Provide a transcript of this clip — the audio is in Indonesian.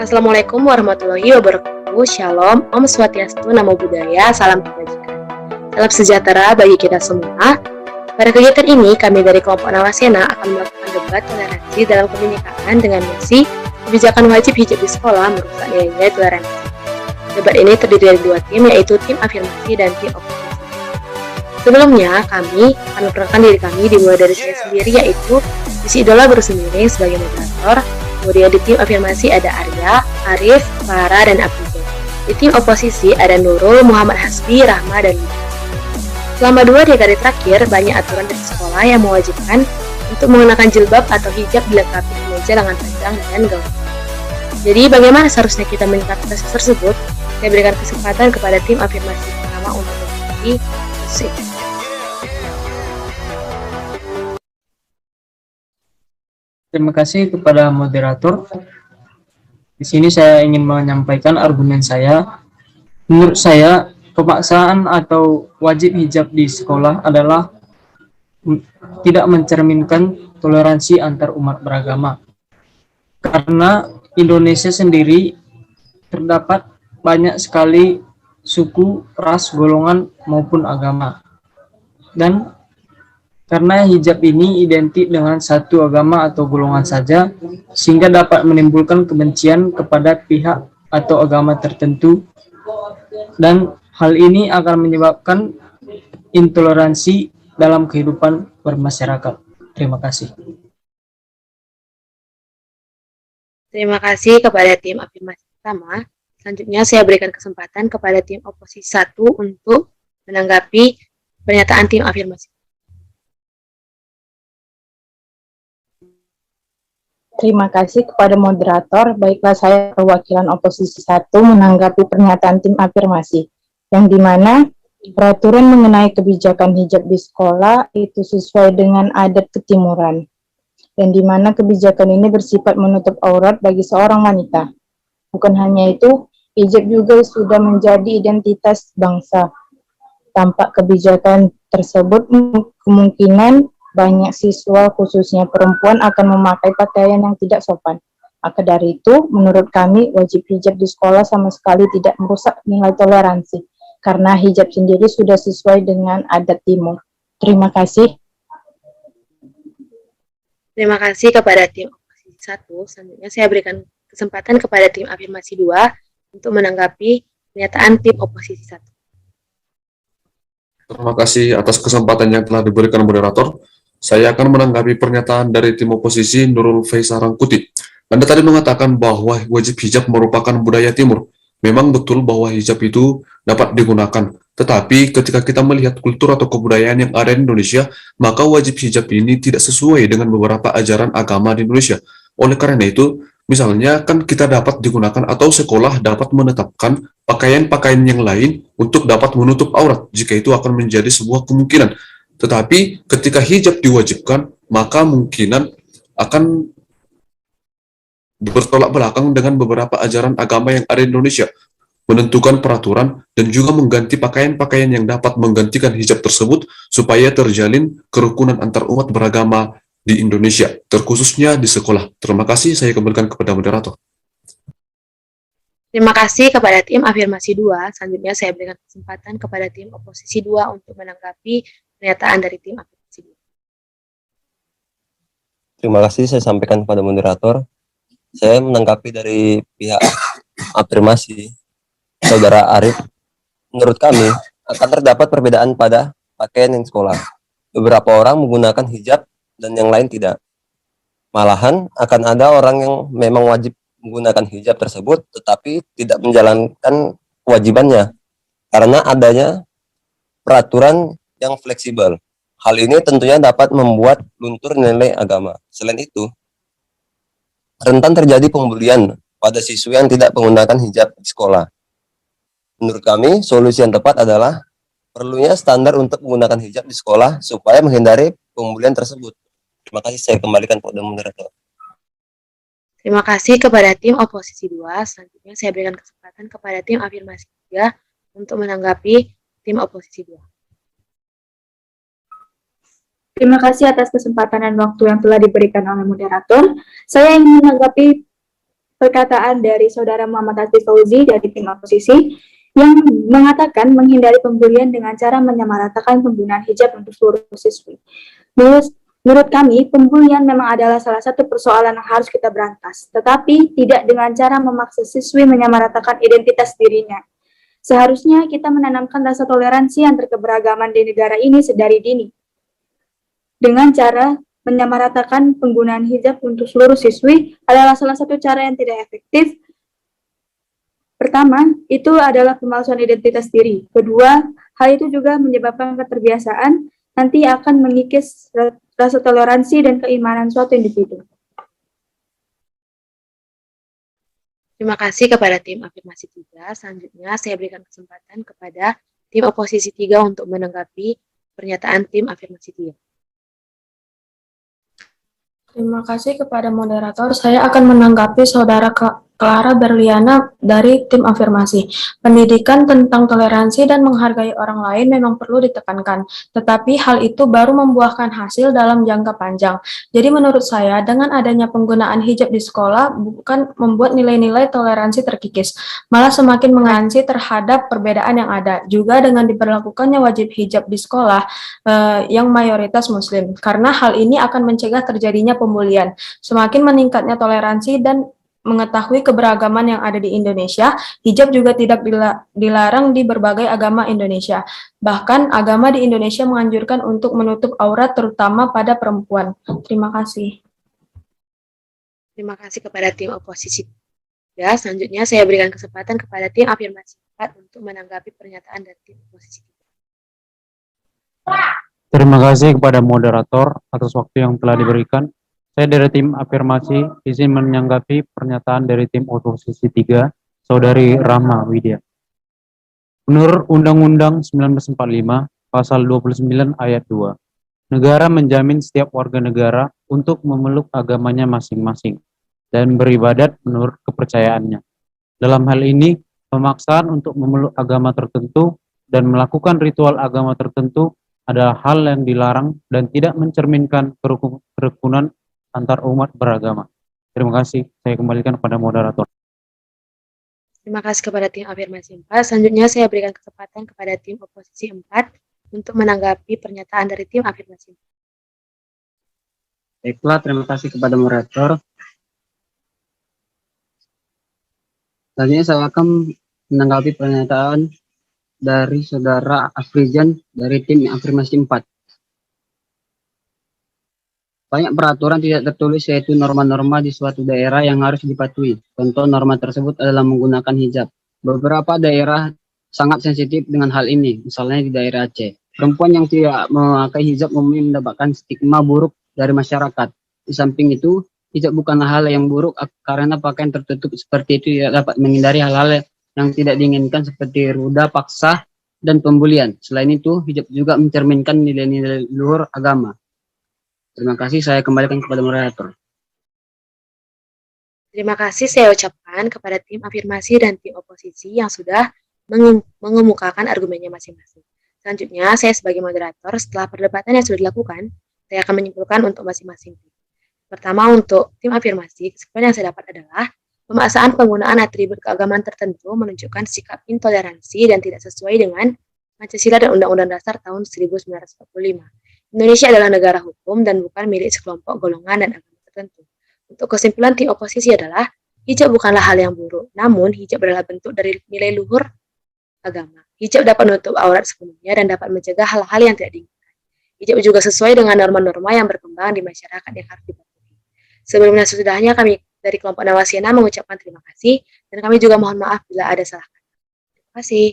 Assalamualaikum warahmatullahi wabarakatuh. Shalom, Om Swastiastu, Namo Buddhaya, salam kebajikan. Salam sejahtera bagi kita semua. Pada kegiatan ini, kami dari kelompok Nawasena akan melakukan debat toleransi dalam kebinekaan dengan misi kebijakan wajib hijab di sekolah merusak nilai-nilai toleransi. Debat ini terdiri dari dua tim, yaitu tim afirmasi dan tim oposisi. Sebelumnya, kami akan memperkenalkan diri kami dimulai dari saya sendiri, yaitu Isi Idola Bersemiring sebagai moderator. Kemudian di tim afirmasi ada Arya, Arif, Farah, dan Abdul. Di tim oposisi ada Nurul, Muhammad Hasbi, Rahma, dan Lida. Selama 2 dekade terakhir, banyak aturan dari sekolah yang mewajibkan untuk menggunakan jilbab atau hijab dilengkapi kemeja lengan panjang dan gaun. Jadi bagaimana seharusnya kita menyikapi kasus tersebut? Saya berikan kesempatan kepada tim afirmasi pertama untuk mengikuti kasus ini. Terima kasih kepada moderator. Di sini saya ingin menyampaikan argumen saya. Menurut saya, pemaksaan atau wajib hijab di sekolah adalah tidak mencerminkan toleransi antar umat beragama. Karena Indonesia sendiri terdapat banyak sekali suku, ras, golongan maupun agama. Dan karena hijab ini identik dengan satu agama atau golongan saja, sehingga dapat menimbulkan kebencian kepada pihak atau agama tertentu, dan hal ini akan menyebabkan intoleransi dalam kehidupan bermasyarakat. Terima kasih. Terima kasih kepada tim afirmasi pertama. Selanjutnya saya berikan kesempatan kepada tim oposisi 1 untuk menanggapi pernyataan tim afirmasi. Terima kasih kepada moderator. Baiklah, saya perwakilan oposisi 1 menanggapi pernyataan tim afirmasi, yang dimana peraturan mengenai kebijakan hijab di sekolah itu sesuai dengan adat ketimuran, dan dimana kebijakan ini bersifat menutup aurat bagi seorang wanita. Bukan hanya itu, hijab juga sudah menjadi identitas bangsa. Tanpa kebijakan tersebut, kemungkinan banyak siswa, khususnya perempuan, akan memakai pakaian yang tidak sopan. Maka dari itu, menurut kami, wajib hijab di sekolah sama sekali tidak merusak nilai toleransi, karena hijab sendiri sudah sesuai dengan adat timur. Terima kasih. Terima kasih kepada tim oposisi 1. Selanjutnya saya berikan kesempatan kepada tim afirmasi 2 untuk menanggapi pernyataan tim oposisi 1. Terima kasih atas kesempatan yang telah diberikan moderator. Saya akan menanggapi pernyataan dari tim oposisi Nurul Faisal Rangkuti. Anda tadi mengatakan bahwa wajib hijab merupakan budaya timur. Memang betul bahwa hijab itu dapat digunakan. Tetapi ketika kita melihat kultur atau kebudayaan yang ada di Indonesia, maka wajib hijab ini tidak sesuai dengan beberapa ajaran agama di Indonesia. Oleh karena itu, misalnya kan kita dapat digunakan atau sekolah dapat menetapkan pakaian-pakaian yang lain untuk dapat menutup aurat, jika itu akan menjadi sebuah kemungkinan. Tetapi ketika hijab diwajibkan, maka kemungkinan akan bertolak belakang dengan beberapa ajaran agama yang ada di Indonesia, menentukan peraturan dan juga mengganti pakaian-pakaian yang dapat menggantikan hijab tersebut supaya terjalin kerukunan antar umat beragama di Indonesia, terkhususnya di sekolah. Terima kasih, saya kembalikan kepada moderator. Terima kasih kepada tim afirmasi 2. Selanjutnya saya berikan kesempatan kepada tim oposisi 2 untuk menanggapi pernyataan dari tim afirmasi 2. Terima kasih, saya sampaikan kepada moderator. Saya menanggapi dari pihak afirmasi Saudara Arif. Menurut kami akan terdapat perbedaan pada pakaian yang sekolah. Beberapa orang menggunakan hijab dan yang lain tidak. Malahan akan ada orang yang memang wajib menggunakan hijab tersebut tetapi tidak menjalankan kewajibannya karena adanya peraturan yang fleksibel. Hal ini tentunya dapat membuat luntur nilai agama. Selain itu, rentan terjadi pembulian pada siswa yang tidak menggunakan hijab di sekolah. Menurut kami, solusi yang tepat adalah perlunya standar untuk menggunakan hijab di sekolah supaya menghindari pembulian tersebut. Terima kasih, saya kembalikan kepada moderator. Terima kasih kepada tim oposisi 2. Selanjutnya saya berikan kesempatan kepada tim afirmasi 3 untuk menanggapi tim oposisi 2. Terima kasih atas kesempatan dan waktu yang telah diberikan oleh moderator. Saya ingin menanggapi perkataan dari Saudara Muhammad Hasbi Fauzi dari tim oposisi yang mengatakan menghindari pembulian dengan cara menyamaratakan penggunaan hijab untuk seluruh siswi. Menurut kami, pembulian memang adalah salah satu persoalan yang harus kita berantas, tetapi tidak dengan cara memaksa siswi menyamaratakan identitas dirinya. Seharusnya kita menanamkan rasa toleransi antar keberagaman di negara ini sedari dini. Dengan cara menyamaratakan penggunaan hijab untuk seluruh siswi adalah salah satu cara yang tidak efektif. Pertama, itu adalah pemalsuan identitas diri. Kedua, hal itu juga menyebabkan keterbiasaan, nanti akan mengikis rasa toleransi dan keimanan suatu individu. Terima kasih kepada tim afirmasi 3. Selanjutnya saya berikan kesempatan kepada tim oposisi 3 untuk menanggapi pernyataan tim afirmasi 3. Terima kasih kepada moderator. Saya akan menanggapi Saudara Clara Berliana dari tim afirmasi. Pendidikan tentang toleransi dan menghargai orang lain memang perlu ditekankan, tetapi hal itu baru membuahkan hasil dalam jangka panjang. Jadi menurut saya, dengan adanya penggunaan hijab di sekolah bukan membuat nilai-nilai toleransi terkikis, malah semakin mengansi terhadap perbedaan yang ada. Juga dengan diberlakukannya wajib hijab di sekolah yang mayoritas muslim, karena hal ini akan mencegah terjadinya pembulian. Semakin meningkatnya toleransi dan mengetahui keberagaman yang ada di Indonesia, hijab juga tidak dilarang di berbagai agama Indonesia. Bahkan agama di Indonesia menganjurkan untuk menutup aurat terutama pada perempuan. Terima kasih. Terima kasih kepada tim oposisi 3. Selanjutnya saya berikan kesempatan kepada tim afirmasi 4 untuk menanggapi pernyataan dari tim oposisi 3. Terima kasih kepada moderator atas waktu yang telah diberikan. Saya dari tim afirmasi izin menanggapi pernyataan dari tim oposisi 3, Saudari Rahma Widya. Menurut Undang-Undang 1945, Pasal 29 Ayat 2, negara menjamin setiap warga negara untuk memeluk agamanya masing-masing dan beribadat menurut kepercayaannya. Dalam hal ini, pemaksaan untuk memeluk agama tertentu dan melakukan ritual agama tertentu adalah hal yang dilarang dan tidak mencerminkan kerukunan antar umat beragama. Terima kasih. Saya kembalikan kepada moderator. Terima kasih kepada tim afirmasi 4. Selanjutnya saya berikan kesempatan kepada tim oposisi 4 untuk menanggapi pernyataan dari tim afirmasi 4. Baiklah, terima kasih kepada moderator. Selanjutnya saya akan menanggapi pernyataan dari Saudara Afrijan dari tim afirmasi 4. Banyak peraturan tidak tertulis yaitu norma-norma di suatu daerah yang harus dipatuhi. Contoh norma tersebut adalah menggunakan hijab. Beberapa daerah sangat sensitif dengan hal ini, misalnya di daerah Aceh. Perempuan yang tidak memakai hijab umumnya mendapatkan stigma buruk dari masyarakat. Di samping itu, hijab bukanlah hal yang buruk karena pakaian tertutup seperti itu tidak dapat menghindari hal-hal yang tidak diinginkan seperti ruda, paksa, dan pembulian. Selain itu, hijab juga mencerminkan nilai-nilai luhur agama. Terima kasih, saya kembalikan kepada moderator. Terima kasih saya ucapkan kepada tim afirmasi dan tim oposisi yang sudah mengemukakan argumennya masing-masing. Selanjutnya, saya sebagai moderator, setelah perdebatan yang sudah dilakukan, saya akan menyimpulkan untuk masing-masing tim. Pertama, untuk tim afirmasi, kesimpulan yang saya dapat adalah pemaksaan penggunaan atribut keagamaan tertentu menunjukkan sikap intoleransi dan tidak sesuai dengan Pancasila dan Undang-Undang Dasar tahun 1945. Indonesia adalah negara hukum dan bukan milik sekelompok golongan dan agama tertentu. Untuk kesimpulan tim oposisi adalah, hijab bukanlah hal yang buruk, namun hijab adalah bentuk dari nilai luhur agama. Hijab dapat menutup aurat sepenuhnya dan dapat mencegah hal-hal yang tidak diinginkan. Hijab juga sesuai dengan norma-norma yang berkembang di masyarakat yang harus dipatuhi. Sebelumnya sesudahnya kami dari kelompok Nawasena mengucapkan terima kasih dan kami juga mohon maaf bila ada salah kata. Terima kasih.